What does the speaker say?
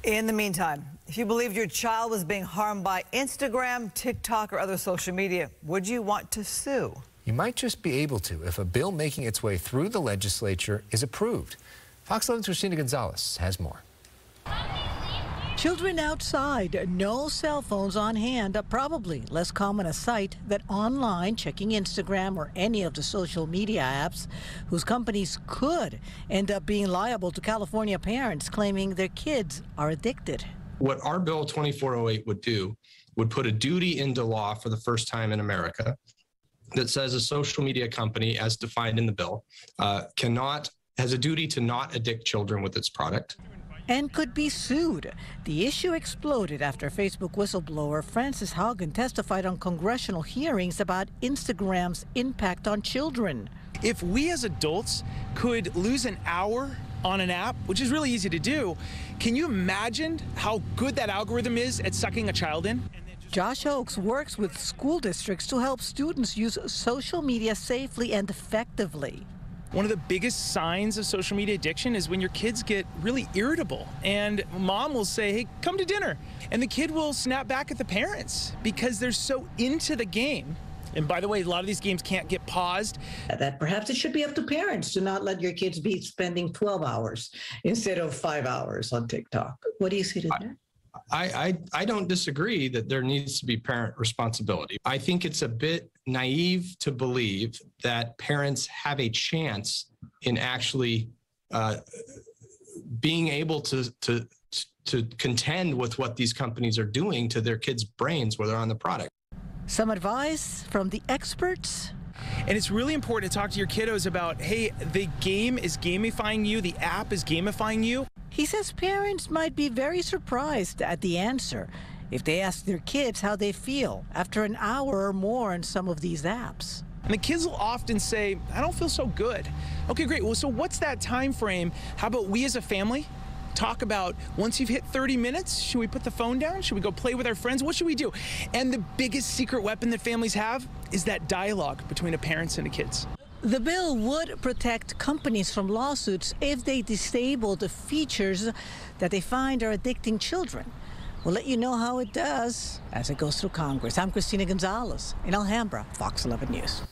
In the meantime, if you believed your child was being harmed by Instagram, TikTok, or other social media, would you want to sue? You might just be able to if a bill making its way through the legislature is approved. Fox 11's Christina Gonzalez has more. Children outside, no cell phones on hand, probably less common a sight than online checking Instagram or any of the social media apps whose companies could end up being liable to California parents claiming their kids are addicted. What our bill 2408 would do would put a duty into law for the first time in America that says a social media company, as defined in the bill, has a duty to not addict children with its product. And could be sued. The issue exploded after Facebook whistleblower Frances Haugen testified on congressional hearings about Instagram's impact on children. If we as adults could lose an hour on an app, which is really easy to do, can you imagine how good that algorithm is at sucking a child in? Josh Ochs works with school districts to help students use social media safely and effectively. One of the biggest signs of social media addiction is when your kids get really irritable and mom will say, hey, come to dinner. And the kid will snap back at the parents because they're so into the game. And by the way, a lot of these games can't get paused. That perhaps it should be up to parents to not let your kids be spending 12 hours instead of 5 hours on TikTok. What do you say to that? I don't disagree that there needs to be parent responsibility. I think it's a bit naive to believe that parents have a chance in actually being able to contend with what these companies are doing to their kids' brains where they're on the product. Some advice from the experts. And it's really important to talk to your kiddos about, hey, the game is gamifying you, the app is gamifying you. He says parents might be very surprised at the answer if they ask their kids how they feel after an hour or more on some of these apps. And the kids will often say, I don't feel so good. Okay, great. Well, so what's that time frame? How about we as a family talk about once you've hit 30 minutes, should we put the phone down? Should we go play with our friends? What should we do? And the biggest secret weapon that families have is that dialogue between the parents and the kids. The bill would protect companies from lawsuits if they disable the features that they find are addicting children. We'll let you know how it does as it goes through Congress. I'm Christina Gonzalez in Alhambra, Fox 11 News.